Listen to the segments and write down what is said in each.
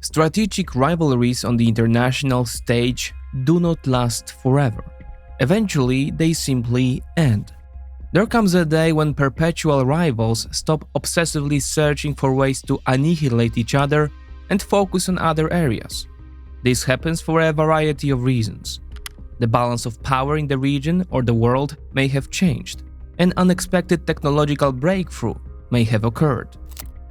Strategic rivalries on the international stage do not last forever. Eventually, they simply end. There comes a day when perpetual rivals stop obsessively searching for ways to annihilate each other and focus on other areas. This happens for a variety of reasons. The balance of power in the region or the world may have changed. An unexpected technological breakthrough may have occurred.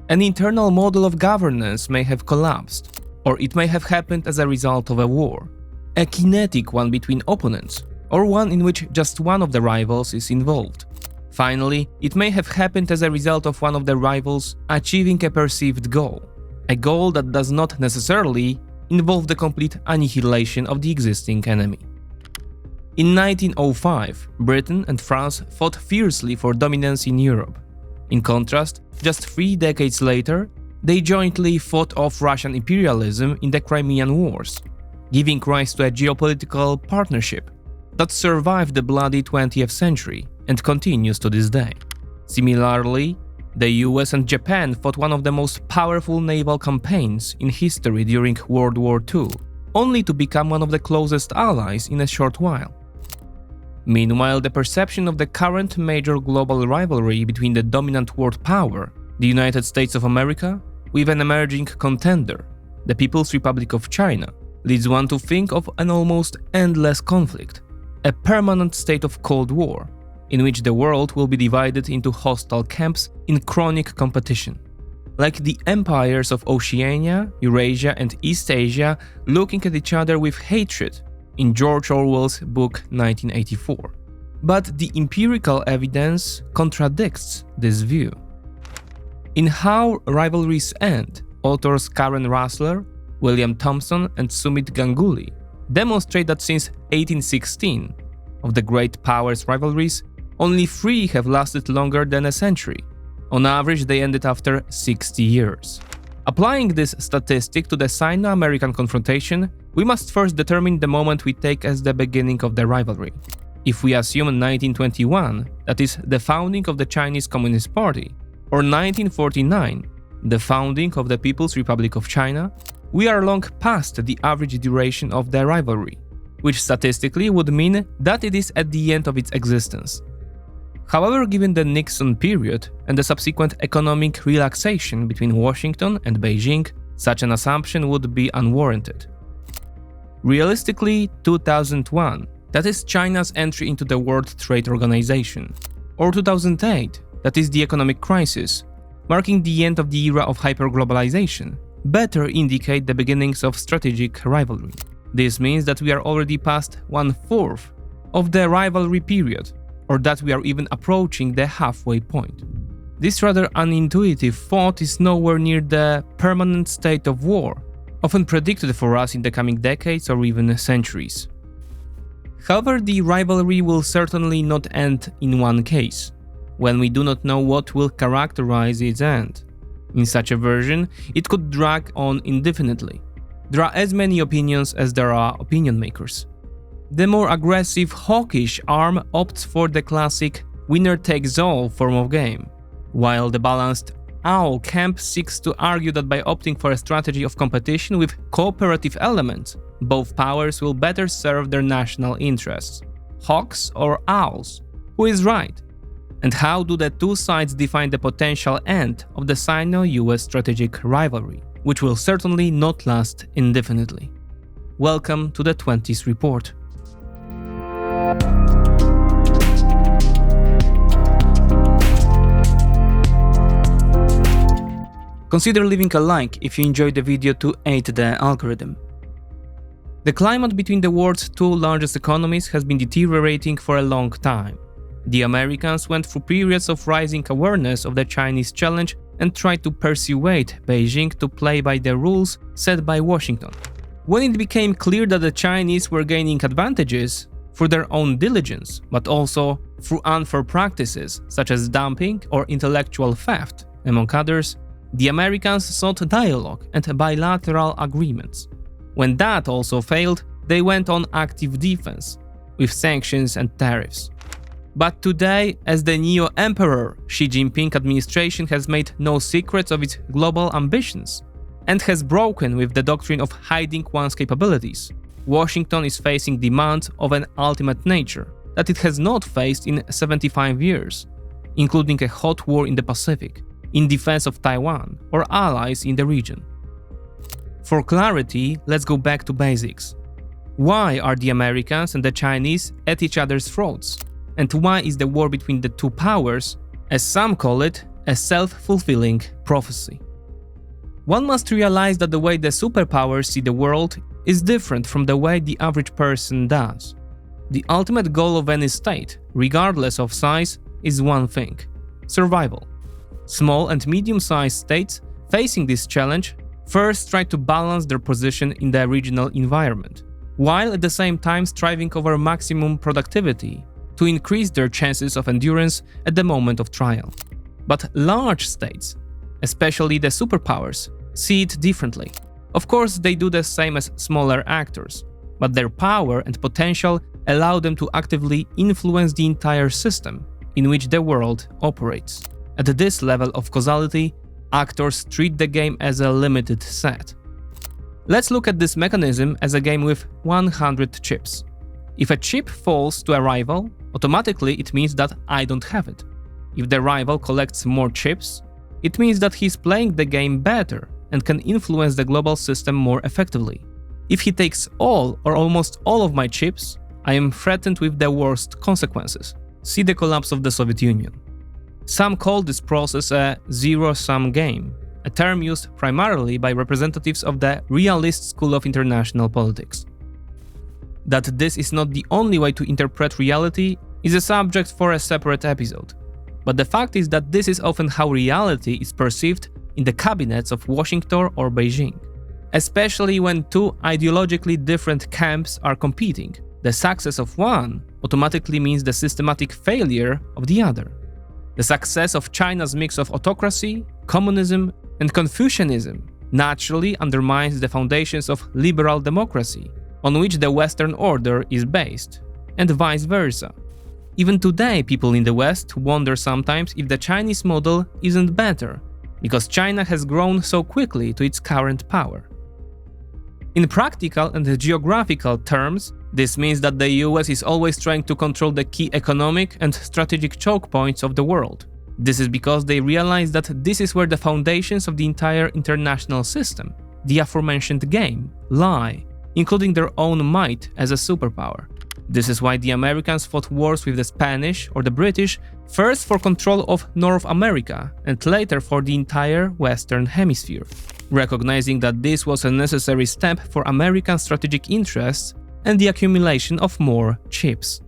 An internal model of governance may have collapsed, or it may have happened as a result of a war. A kinetic one between opponents, or one in which just one of the rivals is involved. Finally, it may have happened as a result of one of the rivals achieving a perceived goal. A goal that does not necessarily involve the complete annihilation of the existing enemy. In 1905, Britain and France fought fiercely for dominance in Europe. In contrast, just 3 decades later, they jointly fought off Russian imperialism in the Crimean Wars, giving rise to a geopolitical partnership that survived the bloody 20th century and continues to this day. Similarly, the US and Japan fought one of the most powerful naval campaigns in history during World War II, only to become one of the closest allies in a short while. Meanwhile, the perception of the current major global rivalry between the dominant world power, the United States of America, with an emerging contender, the People's Republic of China, leads one to think of an almost endless conflict, a permanent state of Cold War, in which the world will be divided into hostile camps in chronic competition. Like the empires of Oceania, Eurasia and East Asia looking at each other with hatred in George Orwell's book 1984. But the empirical evidence contradicts this view. In How Rivalries End, authors Karen Russler, William Thompson and Sumit Ganguly demonstrate that since 1816, of the great powers' rivalries, only 3 have lasted longer than a century. On average, they ended after 60 years. Applying this statistic to the Sino-American confrontation, we must first determine the moment we take as the beginning of the rivalry. If we assume 1921, that is, the founding of the Chinese Communist Party, or 1949, the founding of the People's Republic of China, we are long past the average duration of the rivalry, which statistically would mean that it is at the end of its existence. However, given the Nixon period and the subsequent economic relaxation between Washington and Beijing, such an assumption would be unwarranted. Realistically, 2001, that is China's entry into the World Trade Organization, or 2008, that is the economic crisis, marking the end of the era of hyperglobalization, better indicate the beginnings of strategic rivalry. This means that we are already past 1/4 of the rivalry period, or that we are even approaching the halfway point. This rather unintuitive thought is nowhere near the permanent state of war, often predicted for us in the coming decades or even centuries. However, the rivalry will certainly not end in one case, when we do not know what will characterize its end. In such a version, it could drag on indefinitely. There are as many opinions as there are opinion makers. The more aggressive, hawkish arm opts for the classic winner-takes-all form of game, while the balanced owl camp seeks to argue that by opting for a strategy of competition with cooperative elements, both powers will better serve their national interests. Hawks or owls? Who is right? And how do the two sides define the potential end of the Sino-US strategic rivalry, which will certainly not last indefinitely? Welcome to the 20s Report. Consider leaving a like if you enjoyed the video to aid the algorithm. The climate between the world's 2 largest economies has been deteriorating for a long time. The Americans went through periods of rising awareness of the Chinese challenge and tried to persuade Beijing to play by the rules set by Washington. When it became clear that the Chinese were gaining advantages through their own diligence, but also through unfair practices such as dumping or intellectual theft, among others, the Americans sought dialogue and bilateral agreements. When that also failed, they went on active defense, with sanctions and tariffs. But today, as the neo-emperor Xi Jinping administration has made no secrets of its global ambitions, and has broken with the doctrine of hiding one's capabilities. Washington is facing demands of an ultimate nature that it has not faced in 75 years, including a hot war in the Pacific, in defense of Taiwan or allies in the region. For clarity, let's go back to basics. Why are the Americans and the Chinese at each other's throats? And why is the war between the two powers, as some call it, a self-fulfilling prophecy? One must realize that the way the superpowers see the world is different from the way the average person does. The ultimate goal of any state, regardless of size, is one thing: survival. Small and medium-sized states facing this challenge first try to balance their position in the regional environment, while at the same time striving over maximum productivity to increase their chances of endurance at the moment of trial. But large states, especially the superpowers, see it differently. Of course, they do the same as smaller actors, but their power and potential allow them to actively influence the entire system in which the world operates. At this level of causality, actors treat the game as a limited set. Let's look at this mechanism as a game with 100 chips. If a chip falls to a rival, automatically it means that I don't have it. If the rival collects more chips, it means that he's playing the game better and can influence the global system more effectively. If he takes all or almost all of my chips, I am threatened with the worst consequences. See the collapse of the Soviet Union. Some call this process a zero-sum game, a term used primarily by representatives of the realist school of international politics. That this is not the only way to interpret reality is a subject for a separate episode. But the fact is that this is often how reality is perceived in the cabinets of Washington or Beijing. Especially when two ideologically different camps are competing, the success of one automatically means the systematic failure of the other. The success of China's mix of autocracy, communism, and Confucianism naturally undermines the foundations of liberal democracy, on which the Western order is based, and vice versa. Even today, people in the West wonder sometimes if the Chinese model isn't better, because China has grown so quickly to its current power. In practical and geographical terms, this means that the US is always trying to control the key economic and strategic choke points of the world. This is because they realize that this is where the foundations of the entire international system, the aforementioned game, lie, including their own might as a superpower. This is why the Americans fought wars with the Spanish or the British, first for control of North America and later for the entire Western Hemisphere, recognizing that this was a necessary step for American strategic interests and the accumulation of more chips.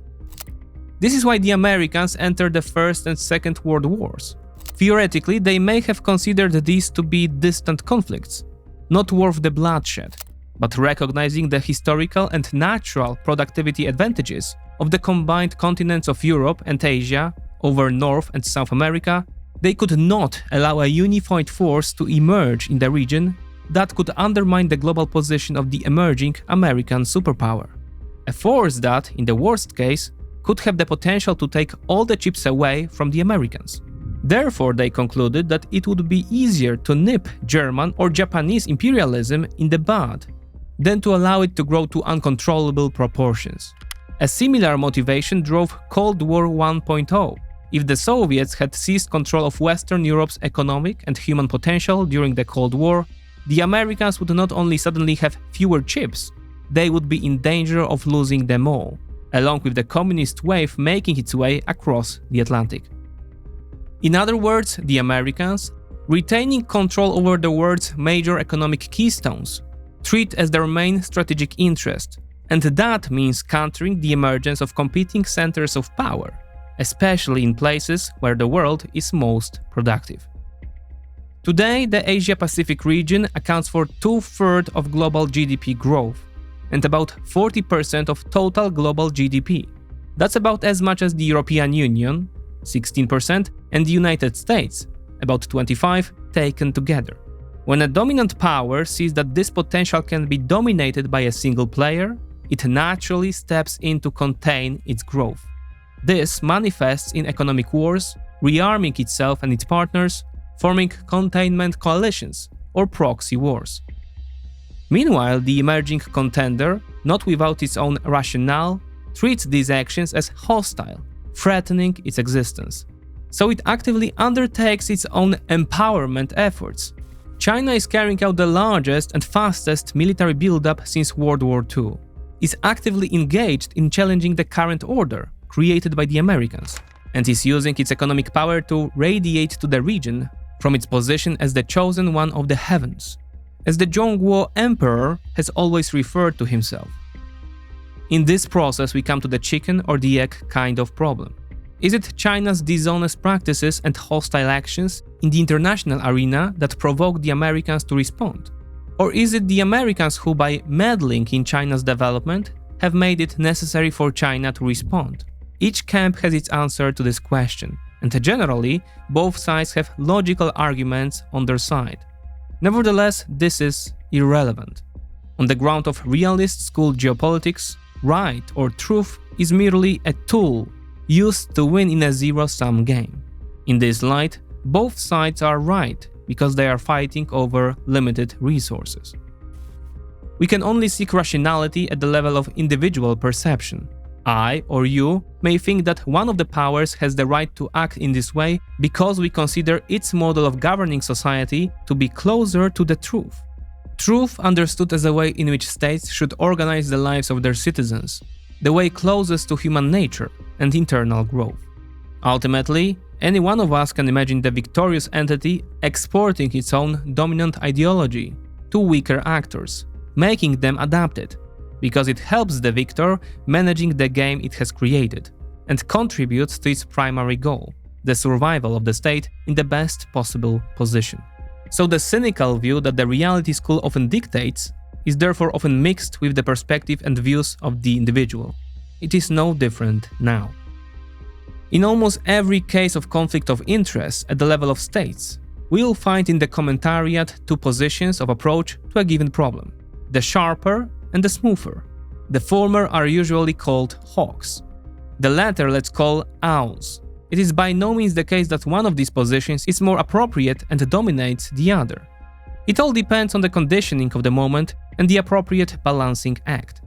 This is why the Americans entered the First and Second World Wars. Theoretically, they may have considered these to be distant conflicts, not worth the bloodshed, but recognizing the historical and natural productivity advantages of the combined continents of Europe and Asia over North and South America, they could not allow a unified force to emerge in the region that could undermine the global position of the emerging American superpower. A force that, in the worst case, could have the potential to take all the chips away from the Americans. Therefore, they concluded that it would be easier to nip German or Japanese imperialism in the bud than to allow it to grow to uncontrollable proportions. A similar motivation drove Cold War 1.0. If the Soviets had seized control of Western Europe's economic and human potential during the Cold War, the Americans would not only suddenly have fewer chips, they would be in danger of losing them all, along with the communist wave making its way across the Atlantic. In other words, the Americans, retaining control over the world's major economic keystones, treat as their main strategic interest, and that means countering the emergence of competing centers of power, especially in places where the world is most productive. Today, the Asia-Pacific region accounts for 2/3 of global GDP growth and about 40% of total global GDP. That's about as much as the European Union, 16%, and the United States, about 25%, taken together. When a dominant power sees that this potential can be dominated by a single player, it naturally steps in to contain its growth. This manifests in economic wars, rearming itself and its partners, forming containment coalitions, or proxy wars. Meanwhile, the emerging contender, not without its own rationale, treats these actions as hostile, threatening its existence. So it actively undertakes its own empowerment efforts. China is carrying out the largest and fastest military buildup since World War II. Is actively engaged in challenging the current order created by the Americans, and is using its economic power to radiate to the region from its position as the chosen one of the heavens, as the Zhongguo Emperor has always referred to himself. In this process we come to the chicken or the egg kind of problem. Is it China's dishonest practices and hostile actions in the international arena that provoke the Americans to respond? Or is it the Americans who, by meddling in China's development, have made it necessary for China to respond? Each camp has its answer to this question, and generally, both sides have logical arguments on their side. Nevertheless, this is irrelevant. On the ground of realist school geopolitics, right or truth is merely a tool used to win in a zero-sum game. In this light, both sides are right because they are fighting over limited resources. We can only seek rationality at the level of individual perception. I or you may think that one of the powers has the right to act in this way because we consider its model of governing society to be closer to the truth. Truth understood as a way in which states should organize the lives of their citizens, the way closest to human nature and internal growth. Ultimately, any one of us can imagine the victorious entity exporting its own dominant ideology to weaker actors, making them adapt it, because it helps the victor managing the game it has created, and contributes to its primary goal, the survival of the state in the best possible position. So the cynical view that the reality school often dictates is therefore often mixed with the perspective and views of the individual. It is no different now. In almost every case of conflict of interest at the level of states, we will find in the commentariat two positions of approach to a given problem, the sharper and the smoother. The former are usually called hawks. The latter let's call owls. It is by no means the case that one of these positions is more appropriate and dominates the other. It all depends on the conditioning of the moment and the appropriate balancing act.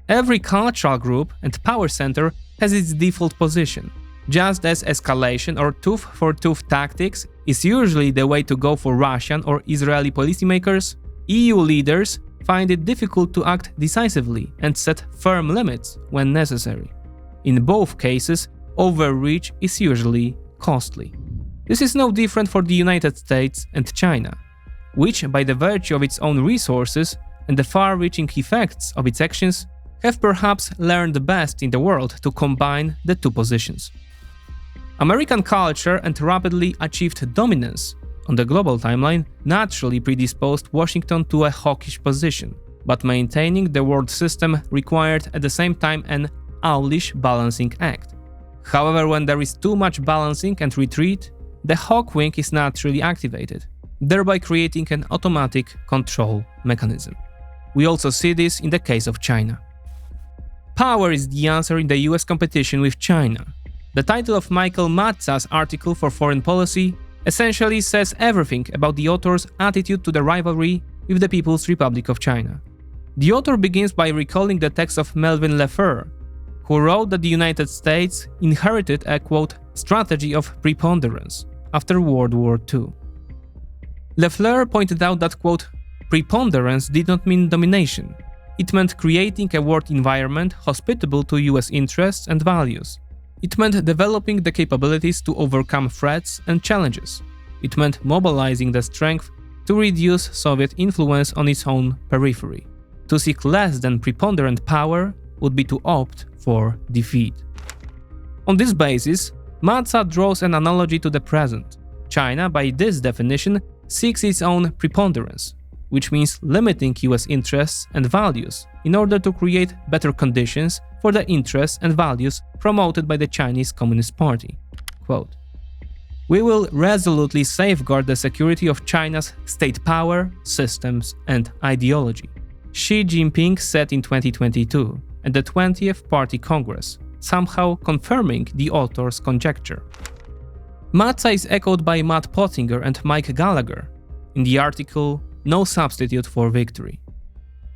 Every cultural group and power center has its default position. Just as escalation or tooth-for-tooth tactics is usually the way to go for Russian or Israeli policymakers, EU leaders find it difficult to act decisively and set firm limits when necessary. In both cases, overreach is usually costly. This is no different for the United States and China, which, by the virtue of its own resources and the far-reaching effects of its actions, have perhaps learned the best in the world to combine the two positions. American culture and rapidly achieved dominance on the global timeline naturally predisposed Washington to a hawkish position, but maintaining the world system required at the same time an owlish balancing act. However, when there is too much balancing and retreat, the hawk wing is naturally activated, thereby creating an automatic control mechanism. We also see this in the case of China. Power is the answer in the US competition with China. The title of Michael Matza's article for Foreign Policy essentially says everything about the author's attitude to the rivalry with the People's Republic of China. The author begins by recalling the text of Melvin Lefleur, who wrote that the United States inherited a, quote, strategy of preponderance after World War II. Lefleur pointed out that, quote, preponderance did not mean domination. It meant creating a world environment hospitable to US interests and values. It meant developing the capabilities to overcome threats and challenges. It meant mobilizing the strength to reduce Soviet influence on its own periphery. To seek less than preponderant power would be to opt for defeat. On this basis, Matza draws an analogy to the present. China, by this definition, seeks its own preponderance, which means limiting US interests and values in order to create better conditions for the interests and values promoted by the Chinese Communist Party. Quote, "We will resolutely safeguard the security of China's state power, systems, and ideology," Xi Jinping said in 2022 at the 20th Party Congress, somehow confirming the author's conjecture. Matza is echoed by Matt Pottinger and Mike Gallagher, In the article, No Substitute for Victory.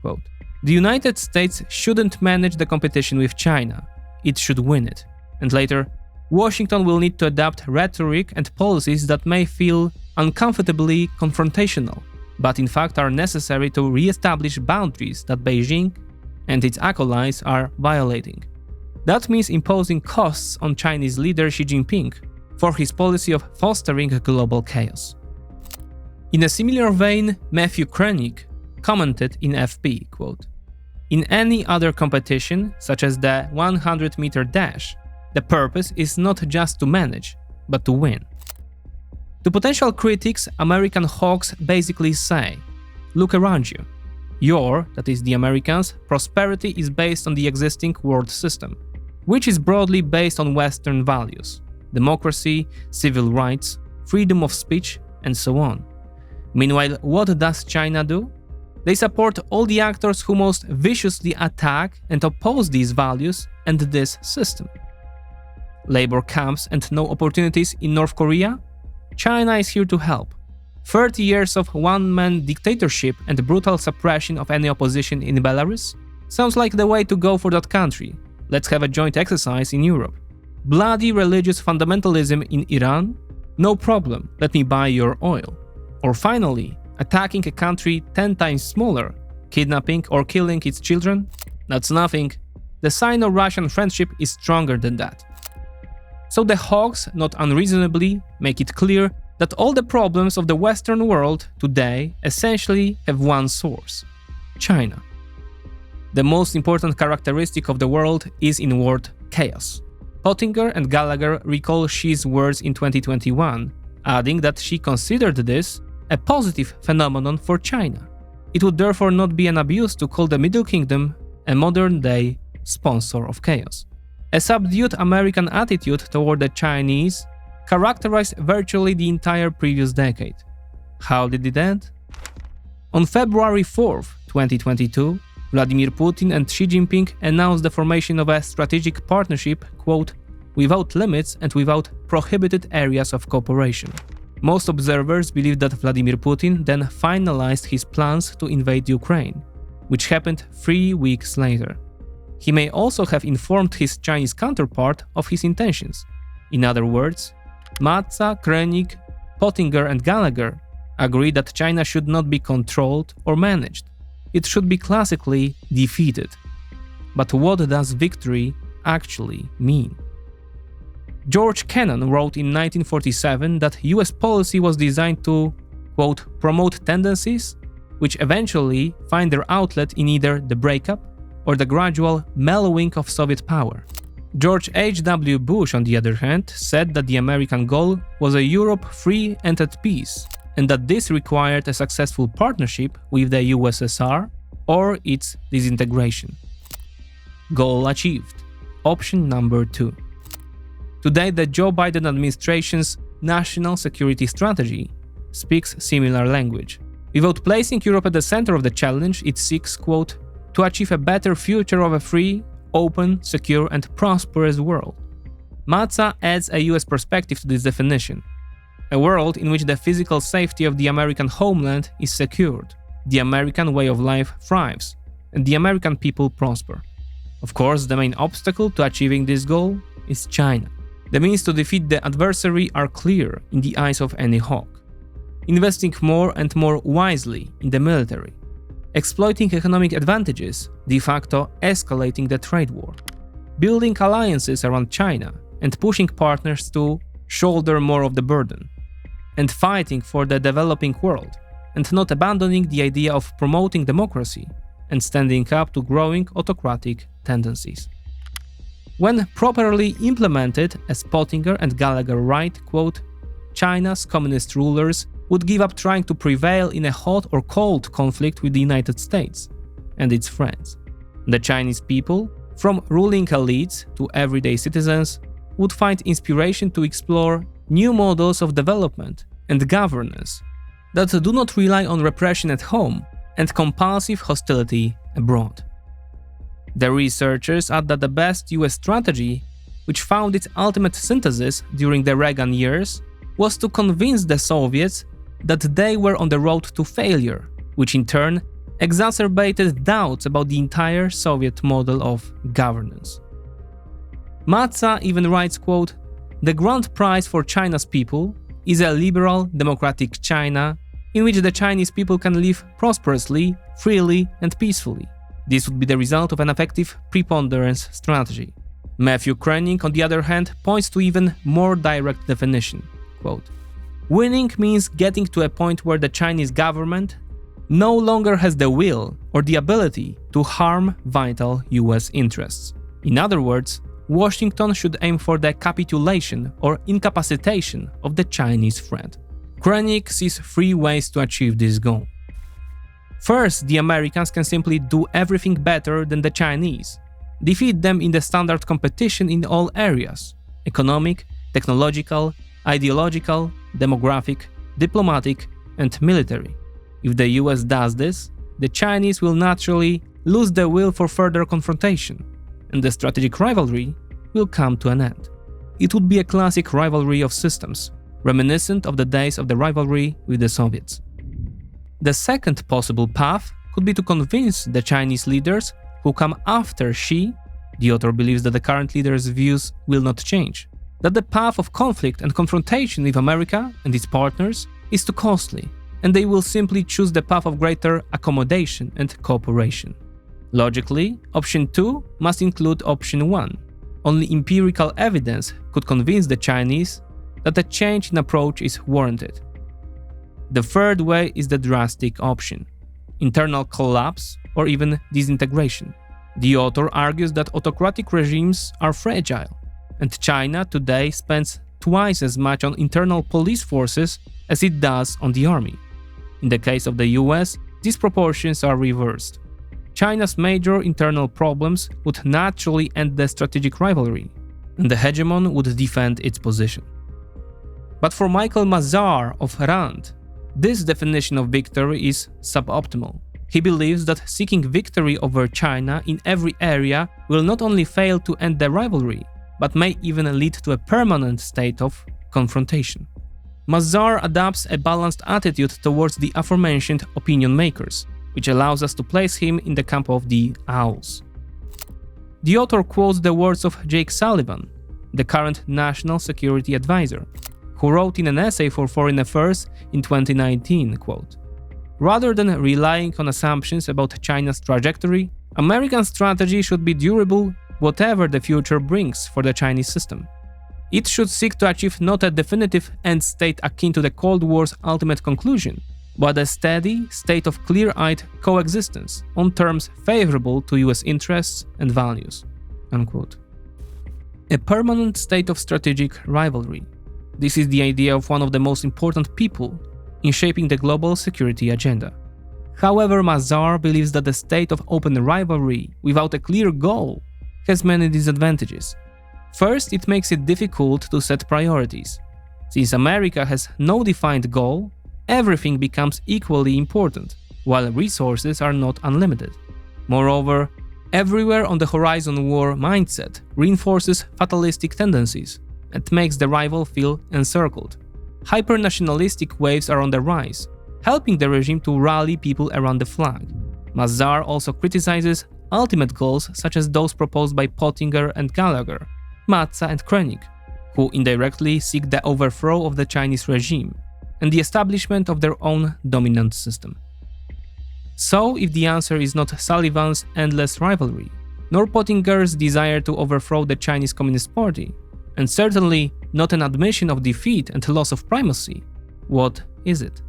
Quote, "The United States shouldn't manage the competition with China, it should win it." And later, "Washington will need to adapt rhetoric and policies that may feel uncomfortably confrontational, but in fact are necessary to re-establish boundaries that Beijing and its acolytes are violating. That means imposing costs on Chinese leader Xi Jinping for his policy of fostering global chaos." In a similar vein, Matthew Kroenig commented in FP, quote, "In any other competition, such as the 100-meter dash, the purpose is not just to manage, but to win." To potential critics, American hawks basically say, look around you. Your, that is the Americans, prosperity is based on the existing world system, which is broadly based on Western values, democracy, civil rights, freedom of speech, and so on. Meanwhile, what does China do? They support all the actors who most viciously attack and oppose these values and this system. Labor camps and no opportunities in North Korea? China is here to help. 30 years of one-man dictatorship and brutal suppression of any opposition in Belarus? Sounds like the way to go for that country. Let's have a joint exercise in Europe. Bloody religious fundamentalism in Iran? No problem, let me buy your oil. Or finally, attacking a country 10 times smaller, kidnapping or killing its children? That's nothing. The Sino-Russian friendship is stronger than that. So the hawks, not unreasonably, make it clear that all the problems of the Western world today essentially have one source: China. The most important characteristic of the world is inward chaos. Pottinger and Gallagher recall Xi's words in 2021, adding that Xi considered this a positive phenomenon for China. It would therefore not be an abuse to call the Middle Kingdom a modern-day sponsor of chaos. A subdued American attitude toward the Chinese characterized virtually the entire previous decade. How did it end? On February 4, 2022, Vladimir Putin and Xi Jinping announced the formation of a strategic partnership, quote, "without limits and without prohibited areas of cooperation." Most observers believe that Vladimir Putin then finalized his plans to invade Ukraine, which happened 3 weeks later. He may also have informed his Chinese counterpart of his intentions. In other words, Matza, Kroenig, Pottinger and Gallagher agree that China should not be controlled or managed. It should be classically defeated. But what does victory actually mean? George Kennan wrote in 1947 that US policy was designed to, quote, "promote tendencies which eventually find their outlet in either the breakup or the gradual mellowing of Soviet power." George H.W. Bush, on the other hand, said that the American goal was a Europe free and at peace, and that this required a successful partnership with the USSR or its disintegration. Goal achieved. Option number 2. Today, the Joe Biden administration's national security strategy speaks similar language. Without placing Europe at the center of the challenge, it seeks, quote, "to achieve a better future of a free, open, secure and prosperous world." Matza adds a US perspective to this definition. A world in which the physical safety of the American homeland is secured, the American way of life thrives, and the American people prosper. Of course, the main obstacle to achieving this goal is China. The means to defeat the adversary are clear in the eyes of any hawk. Investing more and more wisely in the military, exploiting economic advantages, de facto escalating the trade war, building alliances around China and pushing partners to shoulder more of the burden, and fighting for the developing world, and not abandoning the idea of promoting democracy and standing up to growing autocratic tendencies. When properly implemented, as Pottinger and Gallagher write, quote, "China's communist rulers would give up trying to prevail in a hot or cold conflict with the United States and its friends. The Chinese people, from ruling elites to everyday citizens, would find inspiration to explore new models of development and governance that do not rely on repression at home and compulsive hostility abroad." The researchers add that the best US strategy, which found its ultimate synthesis during the Reagan years, was to convince the Soviets that they were on the road to failure, which in turn exacerbated doubts about the entire Soviet model of governance. Mazza even writes, quote, "The grand prize for China's people is a liberal, democratic China in which the Chinese people can live prosperously, freely, and peacefully. This would be the result of an effective preponderance strategy." Matthew Koenig, on the other hand, points to even more direct definition. Quote, "Winning means getting to a point where the Chinese government no longer has the will or the ability to harm vital US interests. In other words, Washington should aim for the capitulation or incapacitation of the Chinese threat." Koenig sees three ways to achieve this goal. First, the Americans can simply do everything better than the Chinese, defeat them in the standard competition in all areas: economic, technological, ideological, demographic, diplomatic, and military. If the US does this, the Chinese will naturally lose the will for further confrontation, and the strategic rivalry will come to an end. It would be a classic rivalry of systems, reminiscent of the days of the rivalry with the Soviets. The second possible path could be to convince the Chinese leaders who come after Xi, the author believes that the current leader's views will not change, that the path of conflict and confrontation with America and its partners is too costly, and they will simply choose the path of greater accommodation and cooperation. Logically, option 2 must include option 1. Only empirical evidence could convince the Chinese that a change in approach is warranted. The third way is the drastic option: internal collapse or even disintegration. The author argues that autocratic regimes are fragile, and China today spends twice as much on internal police forces as it does on the army. In the case of the US, these proportions are reversed. China's major internal problems would naturally end the strategic rivalry, and the hegemon would defend its position. But for Michael Mazar of RAND, this definition of victory is suboptimal. He believes that seeking victory over China in every area will not only fail to end the rivalry, but may even lead to a permanent state of confrontation. Mazar adopts a balanced attitude towards the aforementioned opinion makers, which allows us to place him in the camp of the owls. The author quotes the words of Jake Sullivan, the current National Security Advisor, who wrote in an essay for Foreign Affairs in 2019, quote, "Rather than relying on assumptions about China's trajectory, American strategy should be durable whatever the future brings for the Chinese system. It should seek to achieve not a definitive end state akin to the Cold War's ultimate conclusion, but a steady state of clear-eyed coexistence on terms favorable to US interests and values." Unquote. A permanent state of strategic rivalry. This is the idea of one of the most important people in shaping the global security agenda. However, Mazar believes that the state of open rivalry without a clear goal has many disadvantages. First, it makes it difficult to set priorities. Since America has no defined goal, everything becomes equally important, while resources are not unlimited. Moreover, everywhere on the horizon war mindset reinforces fatalistic tendencies and makes the rival feel encircled. Hyper-nationalistic waves are on the rise, helping the regime to rally people around the flag. Mazar also criticizes ultimate goals such as those proposed by Pottinger and Gallagher, Mazza and Koenig, who indirectly seek the overthrow of the Chinese regime and the establishment of their own dominant system. So, if the answer is not Sullivan's endless rivalry, nor Pottinger's desire to overthrow the Chinese Communist Party, and certainly not an admission of defeat and loss of primacy, what is it?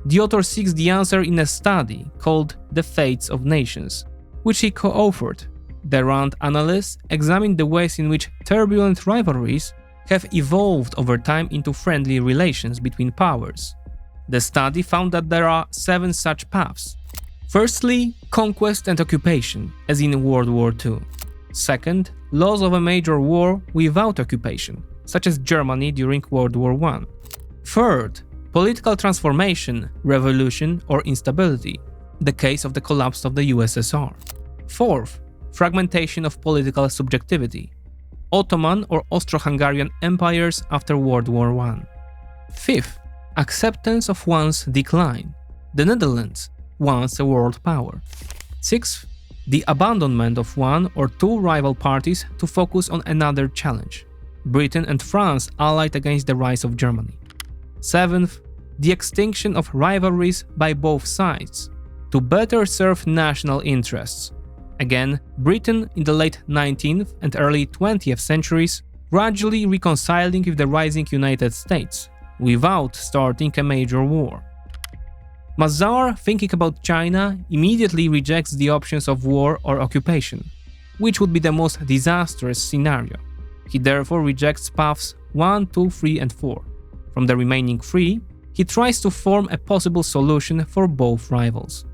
The author seeks the answer in a study called The Fates of Nations, which he co-authored. The RAND analysts examined the ways in which turbulent rivalries have evolved over time into friendly relations between powers. The study found that there are 7 such paths. Firstly, conquest and occupation, as in World War II. Second, loss of a major war without occupation, such as Germany during World War I. Third, political transformation, revolution, or instability, the case of the collapse of the USSR. Fourth, fragmentation of political subjectivity, Ottoman or Austro-Hungarian empires after World War I. Fifth, acceptance of one's decline. The Netherlands, once a world power. 6th, the abandonment of one or two rival parties to focus on another challenge. Britain and France allied against the rise of Germany. 7th, the extinction of rivalries by both sides to better serve national interests. Again, Britain in the late 19th and early 20th centuries gradually reconciling with the rising United States without starting a major war. Mazar, thinking about China, immediately rejects the options of war or occupation, which would be the most disastrous scenario. He therefore rejects paths 1, 2, 3 and 4. From the remaining 3, he tries to form a possible solution for both rivals.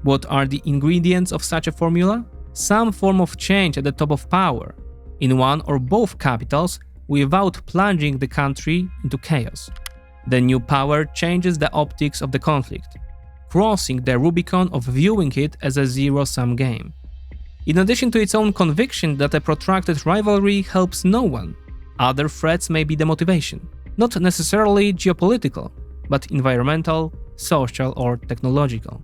What are the ingredients of such a formula? Some form of change at the top of power, in one or both capitals, without plunging the country into chaos. The new power changes the optics of the conflict, crossing the Rubicon of viewing it as a zero-sum game. In addition to its own conviction that a protracted rivalry helps no one, other threats may be the motivation, not necessarily geopolitical, but environmental, social or technological.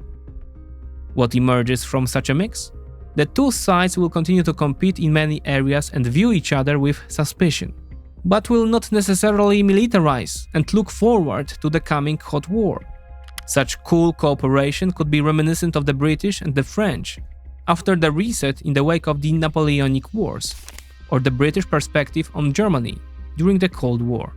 What emerges from such a mix? The two sides will continue to compete in many areas and view each other with suspicion, but will not necessarily militarize and look forward to the coming hot war. Such cool cooperation could be reminiscent of the British and the French after the reset in the wake of the Napoleonic Wars, or the British perspective on Germany during the Cold War.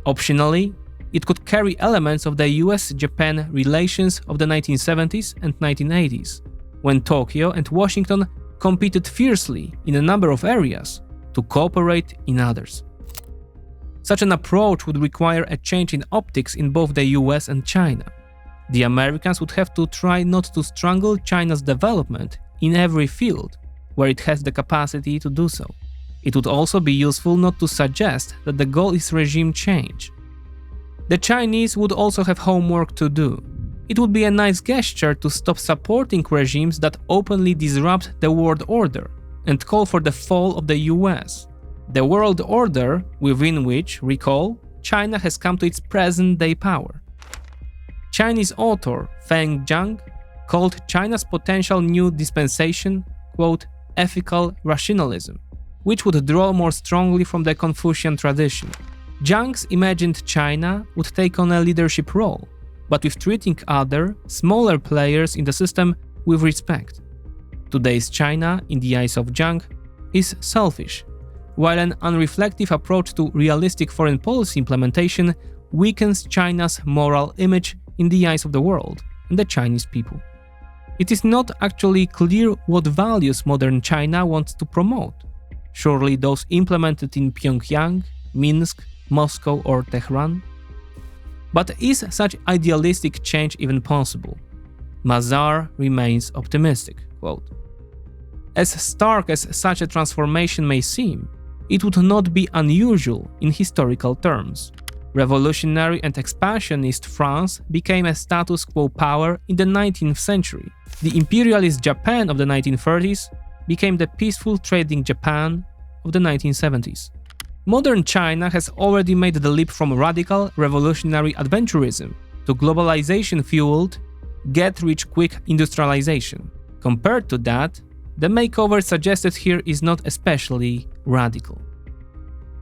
Optionally, it could carry elements of the US-Japan relations of the 1970s and 1980s, when Tokyo and Washington competed fiercely in a number of areas to cooperate in others. Such an approach would require a change in optics in both the US and China. The Americans would have to try not to strangle China's development in every field where it has the capacity to do so. It would also be useful not to suggest that the goal is regime change. The Chinese would also have homework to do. It would be a nice gesture to stop supporting regimes that openly disrupt the world order and call for the fall of the US. The world order within which, recall, China has come to its present-day power. Chinese author Feng Jiang called China's potential new dispensation, quote, ethical rationalism, which would draw more strongly from the Confucian tradition. Jiang's imagined China would take on a leadership role, but with treating other, smaller players in the system with respect. Today's China, in the eyes of Jiang, is selfish, while an unreflective approach to realistic foreign policy implementation weakens China's moral image in the eyes of the world and the Chinese people. It is not actually clear what values modern China wants to promote. Surely those implemented in Pyongyang, Minsk, Moscow or Tehran? But is such idealistic change even possible? Mazar remains optimistic, quote, as stark as such a transformation may seem, it would not be unusual in historical terms. Revolutionary and expansionist France became a status quo power in the 19th century. The imperialist Japan of the 1930s became the peaceful trading Japan of the 1970s. Modern China has already made the leap from radical revolutionary adventurism to globalization-fueled, get-rich-quick industrialization. Compared to that, the makeover suggested here is not especially radical.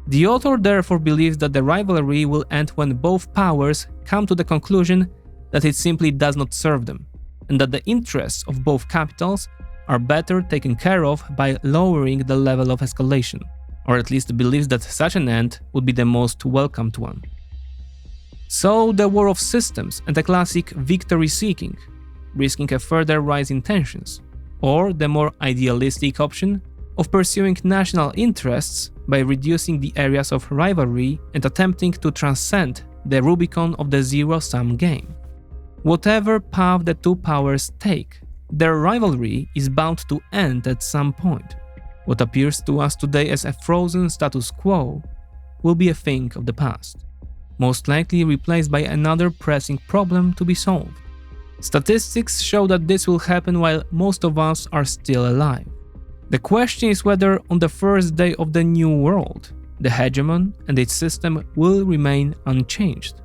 The author therefore believes that the rivalry will end when both powers come to the conclusion that it simply does not serve them, and that the interests of both capitals are better taken care of by lowering the level of escalation, or at least believes that such an end would be the most welcomed one. So the war of systems and a classic victory-seeking, risking a further rise in tensions, or the more idealistic option of pursuing national interests by reducing the areas of rivalry and attempting to transcend the Rubicon of the zero-sum game. Whatever path the two powers take, their rivalry is bound to end at some point. What appears to us today as a frozen status quo will be a thing of the past, most likely replaced by another pressing problem to be solved. Statistics show that this will happen while most of us are still alive. The question is whether on the first day of the new world, the hegemon and its system will remain unchanged,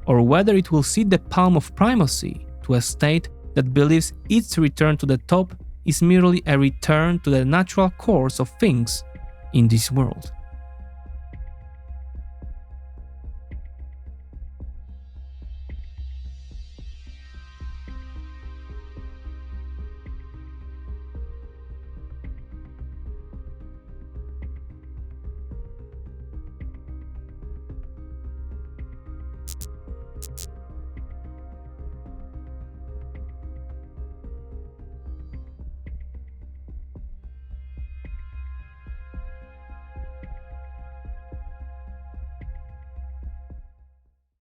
or whether it will cede the palm of primacy to a state that believes its return to the top is merely a return to the natural course of things in this world.